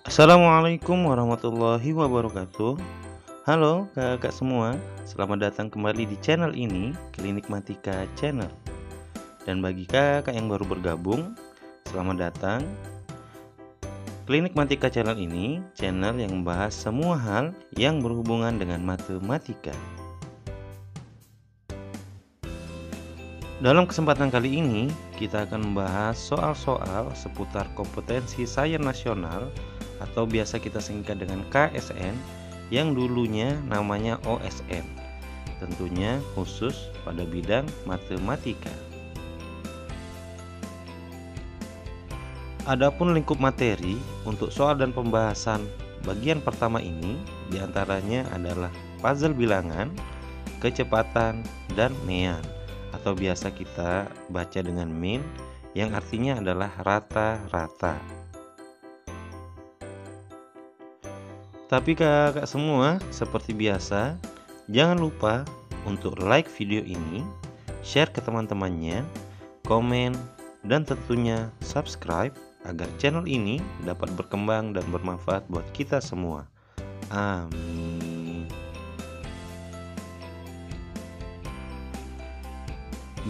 Assalamualaikum warahmatullahi wabarakatuh. Halo kakak semua, selamat datang kembali di channel ini, Klinik Matika Channel. Dan bagi kakak yang baru bergabung, selamat datang. Klinik Matika Channel ini channel yang membahas semua hal yang berhubungan dengan matematika. Dalam kesempatan kali ini, kita akan membahas soal-soal seputar kompetensi sains nasional atau biasa kita singkat dengan KSN yang dulunya namanya OSN, tentunya khusus pada bidang matematika. Adapun lingkup materi untuk soal dan pembahasan bagian pertama ini diantaranya adalah puzzle bilangan, kecepatan, dan mean, atau biasa kita baca dengan mean, yang artinya adalah rata-rata. Tapi kakak semua, seperti biasa, jangan lupa untuk like video ini, share ke teman-temannya, komen, dan tentunya subscribe agar channel ini dapat berkembang dan bermanfaat buat kita semua. Amin.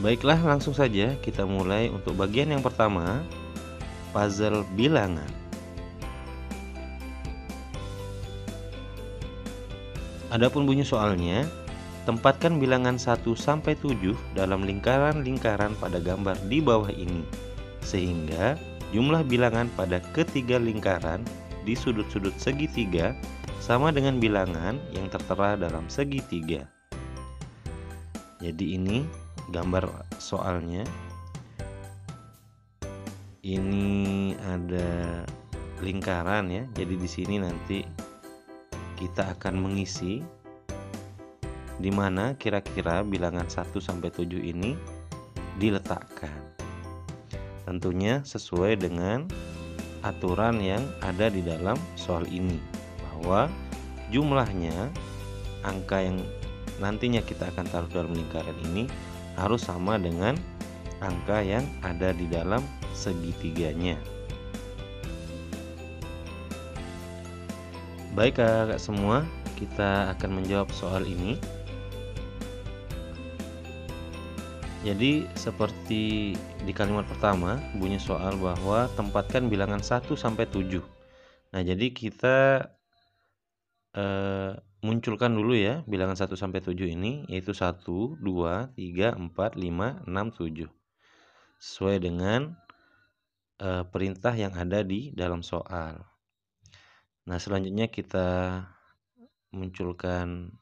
Baiklah, langsung saja kita mulai untuk bagian yang pertama, puzzle bilangan. Adapun bunyi soalnya, tempatkan bilangan 1 sampai 7 dalam lingkaran-lingkaran pada gambar di bawah ini, sehingga jumlah bilangan pada ketiga lingkaran di sudut-sudut segitiga sama dengan bilangan yang tertera dalam segitiga. Jadi ini gambar soalnya. Ini ada lingkaran ya. Jadi di sini nanti kita akan mengisi di mana kira-kira bilangan 1 sampai 7 ini diletakkan. Tentunya sesuai dengan aturan yang ada di dalam soal ini, bahwa jumlahnya angka yang nantinya kita akan taruh dalam lingkaran ini harus sama dengan angka yang ada di dalam segitiganya. Baik kakak semua, kita akan menjawab soal ini. Jadi seperti di kalimat pertama, bunyi soal bahwa tempatkan bilangan 1 sampai 7. Nah, jadi kita munculkan dulu ya bilangan 1 sampai 7 ini, yaitu 1, 2, 3, 4, 5, 6, 7. Sesuai dengan perintah yang ada di dalam soal. Nah, selanjutnya kita munculkan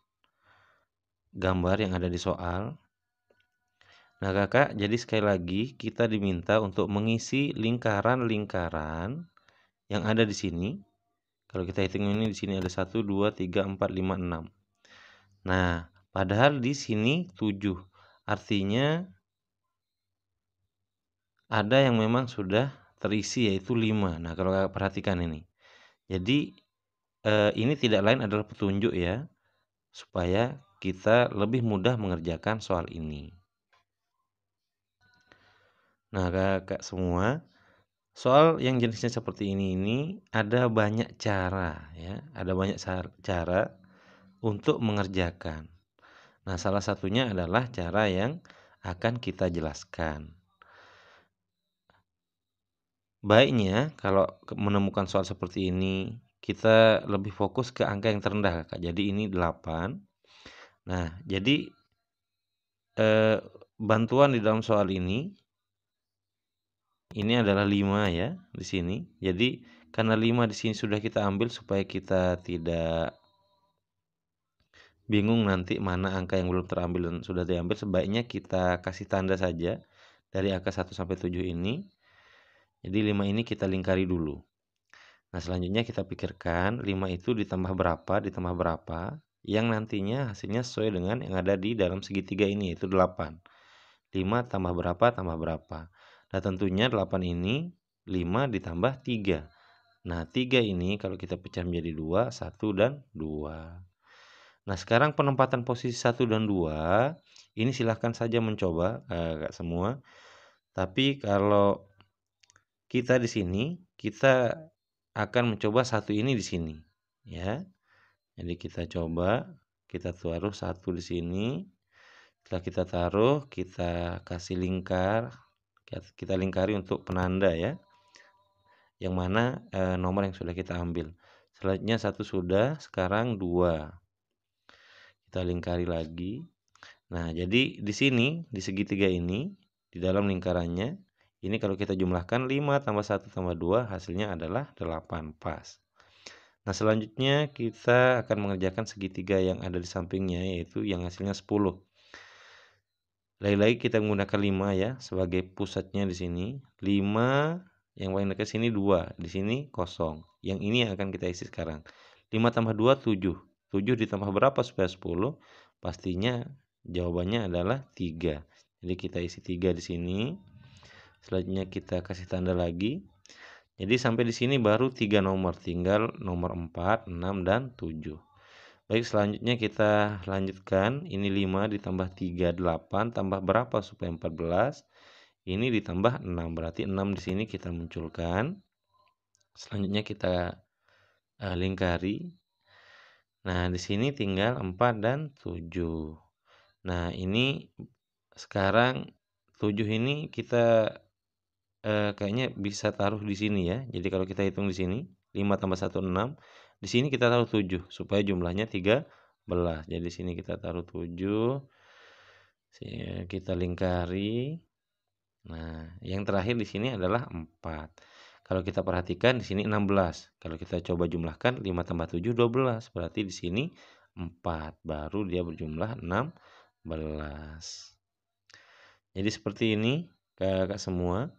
gambar yang ada di soal. Nah kakak, jadi sekali lagi kita diminta untuk mengisi lingkaran-lingkaran yang ada di sini. Kalau kita hitung ini di sini ada 1, 2, 3, 4, 5, 6. Nah, padahal di sini 7. Artinya ada yang memang sudah terisi, yaitu 5. Nah, kalau kakak perhatikan ini. Jadi ini tidak lain adalah petunjuk ya, supaya kita lebih mudah mengerjakan soal ini. Nah kakak semua, soal yang jenisnya seperti ini ada banyak cara ya, ada banyak cara untuk mengerjakan. Nah, salah satunya adalah cara yang akan kita jelaskan. Baiknya kalau menemukan soal seperti ini, kita lebih fokus ke angka yang terendah kakak. Jadi ini 8. Nah, jadi bantuan di dalam soal ini adalah 5 ya di sini. Jadi karena 5 di sini sudah kita ambil supaya kita tidak bingung nanti mana angka yang belum terambil dan sudah diambil, sebaiknya kita kasih tanda saja dari angka 1 sampai 7 ini. Jadi 5 ini kita lingkari dulu. Nah, selanjutnya kita pikirkan 5 itu ditambah berapa yang nantinya hasilnya sesuai dengan yang ada di dalam segitiga ini, yaitu 8. 5 tambah berapa. Nah, tentunya 8 ini 5 ditambah 3. Nah, 3 ini kalau kita pecah menjadi 2, 1 dan 2. Nah, sekarang penempatan posisi 1 dan 2 ini silahkan saja mencoba kakak semua. Tapi kalau kita di sini, kita akan mencoba satu ini di sini, ya. Jadi kita coba, kita taruh satu di sini. Setelah kita taruh, kita kasih lingkar, kita lingkari untuk penanda ya, yang mana nomor yang sudah kita ambil. Selanjutnya satu sudah, sekarang 2. Kita lingkari lagi. Nah, jadi di sini, di segitiga ini, di dalam lingkarannya, ini kalau kita jumlahkan 5 tambah 1 tambah 2, hasilnya adalah 8, pas. Nah, selanjutnya kita akan mengerjakan segitiga yang ada di sampingnya, yaitu yang hasilnya 10. Lagi-lagi kita menggunakan 5 ya, sebagai pusatnya di sini. 5, yang paling dekat sini 2, di sini kosong. Yang ini yang akan kita isi sekarang. 5 tambah 2, 7. 7 ditambah berapa supaya 10? Pastinya jawabannya adalah 3. Jadi kita isi 3 di sini. Selanjutnya kita kasih tanda lagi. Jadi sampai di sini baru 3 nomor, tinggal nomor 4, 6, dan 7. Baik, selanjutnya kita lanjutkan. Ini 5 ditambah 3, 8, tambah berapa supaya 14? Ini ditambah 6, berarti 6 di sini kita munculkan. Selanjutnya kita lingkari. Nah, di sini tinggal 4 dan 7. Nah, ini sekarang 7 ini kita kayaknya bisa taruh di sini ya. Jadi kalau kita hitung di sini, 5 tambah 1, 6. Di sini kita taruh 7 supaya jumlahnya 13. Jadi di sini kita taruh 7. Kita lingkari. Nah, yang terakhir di sini adalah 4. Kalau kita perhatikan di sini 16. Kalau kita coba jumlahkan 5 tambah 7, 12. Berarti di sini 4. Baru dia berjumlah 16. Jadi seperti ini Kakak semua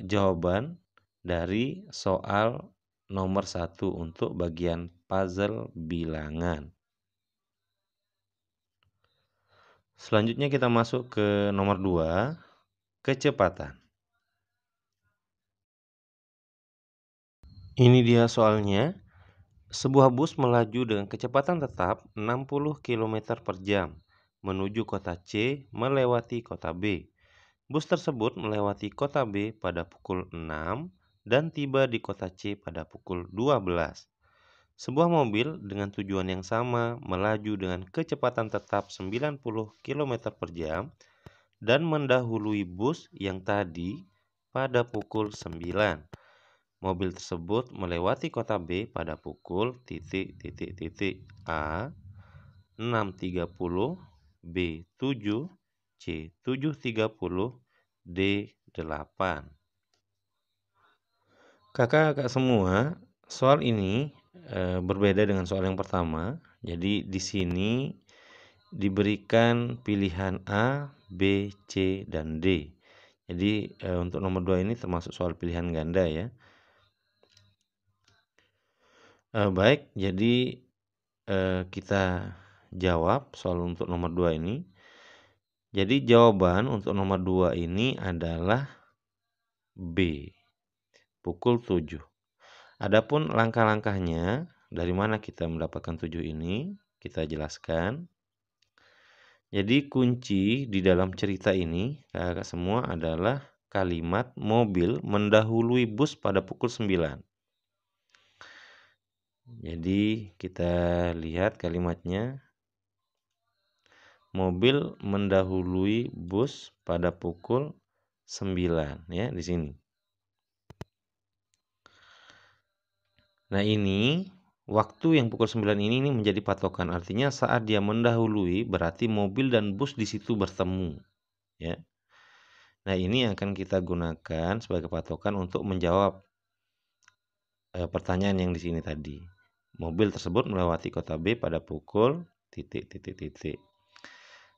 jawaban dari soal nomor 1 untuk bagian puzzle bilangan. Selanjutnya kita masuk ke nomor 2, kecepatan. Ini dia soalnya. Sebuah bus melaju dengan kecepatan tetap 60 km per jam menuju kota C melewati kota B. Bus tersebut melewati kota B pada pukul 6 dan tiba di kota C pada pukul 12. Sebuah mobil dengan tujuan yang sama melaju dengan kecepatan tetap 90 km per jam dan mendahului bus yang tadi pada pukul 9. Mobil tersebut melewati kota B pada pukul A 6.30, B 7, C 7.30, D 8. Kakak-kakak semua, soal ini berbeda dengan soal yang pertama. Jadi di sini diberikan pilihan A, B, C, dan D. Jadi untuk nomor 2 ini termasuk soal pilihan ganda ya. Baik, jadi kita jawab soal untuk nomor 2 ini. Jadi jawaban untuk nomor 2 ini adalah B, pukul 7. Adapun langkah-langkahnya, dari mana kita mendapatkan 7 ini, kita jelaskan. Jadi kunci di dalam cerita ini, kakak semua, adalah kalimat mobil mendahului bus pada pukul 9. Jadi kita lihat kalimatnya. Mobil mendahului bus pada pukul 9 ya di sini. Nah, ini waktu yang pukul 9 ini menjadi patokan. Artinya saat dia mendahului berarti mobil dan bus di situ bertemu ya. Nah, ini yang akan kita gunakan sebagai patokan untuk menjawab pertanyaan yang di sini tadi. Mobil tersebut melewati kota B pada pukul titik.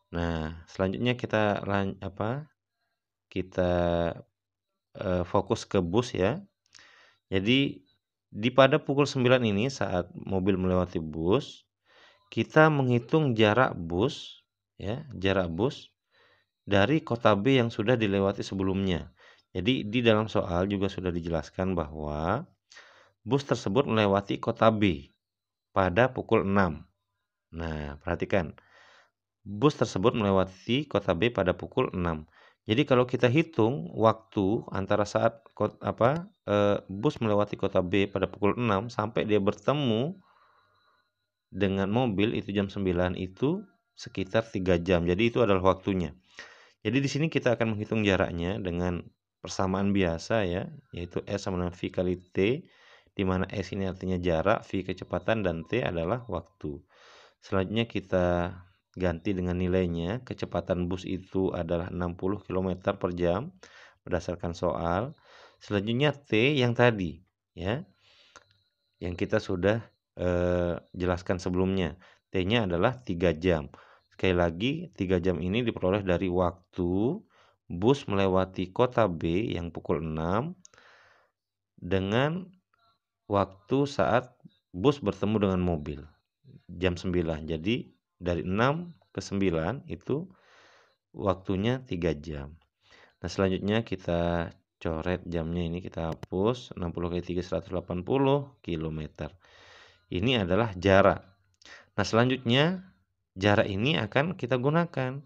Nah, selanjutnya kita fokus ke bus ya. Jadi pada pukul 9 ini saat mobil melewati bus, kita menghitung jarak bus ya, jarak bus dari kota B yang sudah dilewati sebelumnya. Jadi di dalam soal juga sudah dijelaskan bahwa bus tersebut melewati kota B pada pukul 6. Nah, perhatikan. Bus tersebut melewati kota B pada pukul 6. Jadi kalau kita hitung waktu antara saat bus melewati kota B pada pukul 6 sampai dia bertemu dengan mobil itu jam 9 itu sekitar 3 jam. Jadi itu adalah waktunya. Jadi di sini kita akan menghitung jaraknya dengan persamaan biasa ya, yaitu S sama dengan V kali T, di mana S ini artinya jarak, V kecepatan, dan T adalah waktu. Selanjutnya kita ganti dengan nilainya. Kecepatan bus itu adalah 60 km per jam berdasarkan soal. Selanjutnya T yang tadi ya, yang kita sudah jelaskan sebelumnya. T-nya adalah 3 jam. Sekali lagi 3 jam ini diperoleh dari waktu bus melewati kota B yang pukul 6 dengan waktu saat bus bertemu dengan mobil jam 9. Jadi dari 6 ke 9 itu waktunya 3 jam. Nah, selanjutnya kita coret jamnya, ini kita hapus. 60 kali 3 180 km. Ini adalah jarak. Nah, selanjutnya jarak ini akan kita gunakan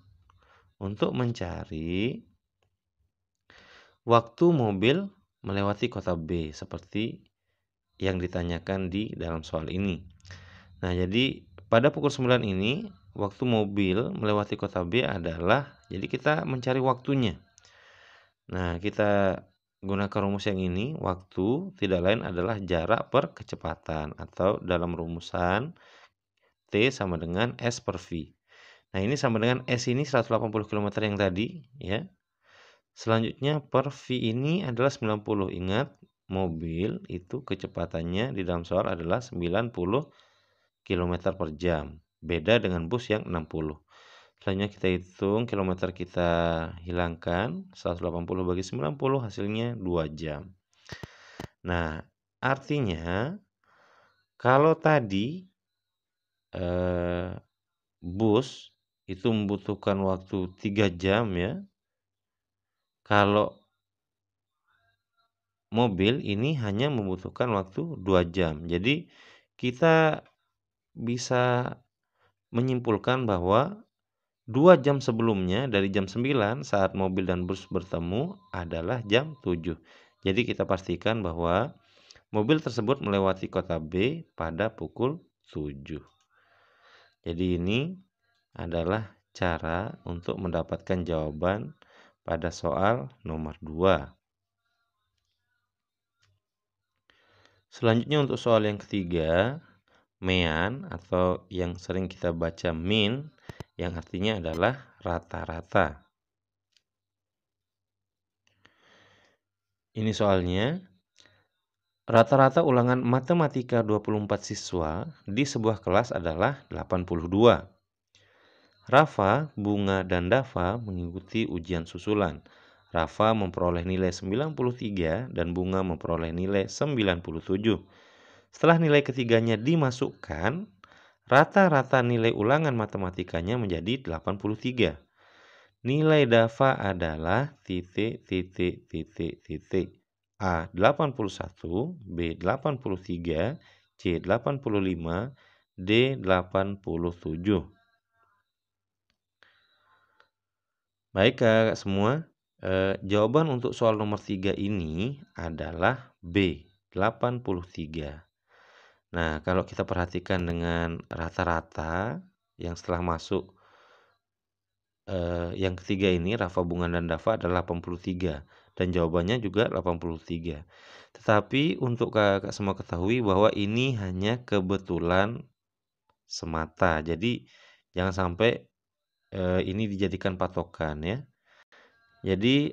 untuk mencari waktu mobil melewati kota B seperti yang ditanyakan di dalam soal ini. Nah, jadi pada pukul 9 ini waktu mobil melewati kota B adalah, jadi kita mencari waktunya. Nah, kita gunakan rumus yang ini. Waktu tidak lain adalah jarak per kecepatan, atau dalam rumusan T sama dengan S per V. Nah, ini sama dengan S ini 180 km yang tadi ya. Selanjutnya per V ini adalah 90. Ingat, mobil itu kecepatannya di dalam soal adalah 90 km per jam. Beda dengan bus yang 60. Selanjutnya kita hitung kilometer, kita hilangkan 180 bagi 90, hasilnya 2 jam. Nah, artinya kalau tadi bus itu membutuhkan waktu 3 jam ya, kalau mobil ini hanya membutuhkan waktu 2 jam. Jadi kita bisa menyimpulkan bahwa 2 jam sebelumnya dari jam 9 saat mobil dan bus bertemu adalah jam 7. Jadi kita pastikan bahwa mobil tersebut melewati kota B pada pukul 7. Jadi ini adalah cara untuk mendapatkan jawaban pada soal nomor 2. Selanjutnya untuk soal yang ketiga, mean atau yang sering kita baca min, yang artinya adalah rata-rata. Ini soalnya, rata-rata ulangan matematika 24 siswa di sebuah kelas adalah 82. Rafa, Bunga, dan Dava mengikuti ujian susulan. Rafa memperoleh nilai 93 dan Bunga memperoleh nilai 97. Setelah nilai ketiganya dimasukkan, rata-rata nilai ulangan matematikanya menjadi 83. Nilai Dava adalah titik. A 81, B 83, C 85, D 87. Baik kakak semua, jawaban untuk soal nomor 3 ini adalah B 83. Nah, kalau kita perhatikan dengan rata-rata yang setelah masuk yang ketiga ini, Rafa, Bunga, dan Dava adalah 83. Dan jawabannya juga 83. Tetapi untuk kakak semua ketahui bahwa ini hanya kebetulan semata. Jadi jangan sampai ini dijadikan patokan ya. Jadi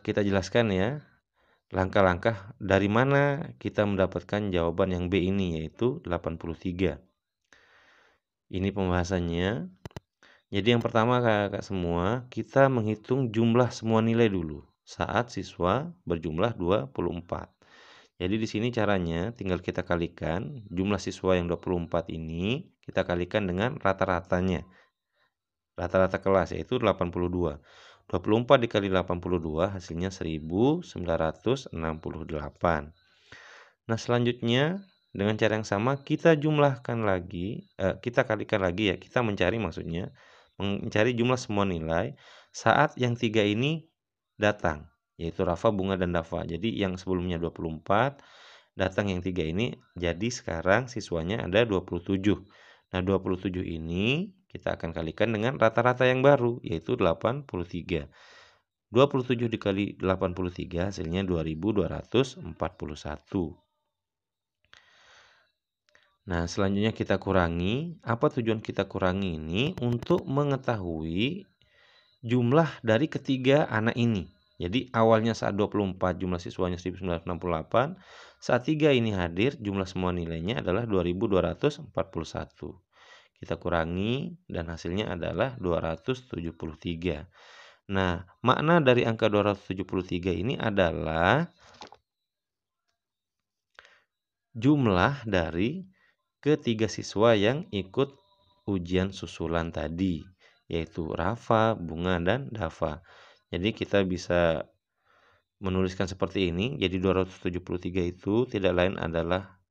kita jelaskan ya langkah-langkah dari mana kita mendapatkan jawaban yang B ini, yaitu 83. Ini pembahasannya. Jadi yang pertama kakak semua, kita menghitung jumlah semua nilai dulu saat siswa berjumlah 24. Jadi di sini caranya tinggal kita kalikan jumlah siswa yang 24 ini, kita kalikan dengan rata-ratanya. Rata-rata kelas yaitu 82. 24 dikali 82 hasilnya 1968. Nah, selanjutnya dengan cara yang sama kita jumlahkan lagi, kita kalikan lagi ya, kita mencari jumlah semua nilai saat yang 3 ini datang, yaitu Rafa, Bunga, dan Dava. Jadi yang sebelumnya 24, datang yang 3 ini, jadi sekarang siswanya ada 27. Nah, 27 ini kita akan kalikan dengan rata-rata yang baru, yaitu 83. 27 dikali 83 hasilnya 2241. Nah, selanjutnya kita kurangi. Apa tujuan kita kurangi ini? Untuk mengetahui jumlah dari ketiga anak ini. Jadi awalnya saat 24 jumlah siswanya 1968, saat 3 ini hadir jumlah semua nilainya adalah 2241. Kita kurangi dan hasilnya adalah 273. Nah, makna dari angka 273 ini adalah jumlah dari ketiga siswa yang ikut ujian susulan tadi, yaitu Rafa, Bunga, dan Dava. Jadi kita bisa menuliskan seperti ini. Jadi 273 itu tidak lain adalah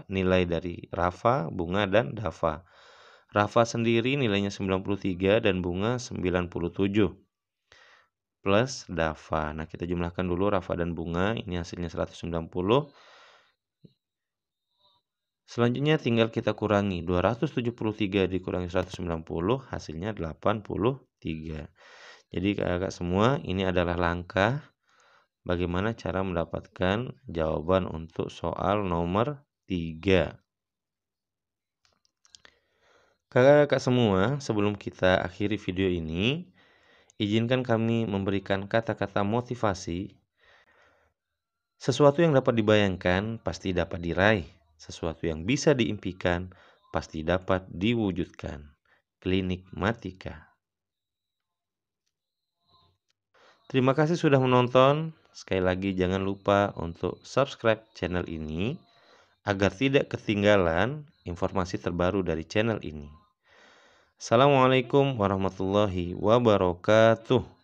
nilai dari Rafa, Bunga, dan Dava. Rafa sendiri nilainya 93 dan Bunga 97 plus Dava. Nah, kita jumlahkan dulu Rafa dan Bunga, ini hasilnya 190. Selanjutnya tinggal kita kurangi 273 dikurangi 190 hasilnya 83. Jadi kakak semua ini adalah langkah bagaimana cara mendapatkan jawaban untuk soal nomor 3. Kakak-kakak semua, sebelum kita akhiri video ini, izinkan kami memberikan kata-kata motivasi. Sesuatu yang dapat dibayangkan pasti dapat diraih. Sesuatu yang bisa diimpikan pasti dapat diwujudkan. Klinik Matika. Terima kasih sudah menonton. Sekali lagi jangan lupa untuk subscribe channel ini agar tidak ketinggalan informasi terbaru dari channel ini. Assalamualaikum warahmatullahi wabarakatuh.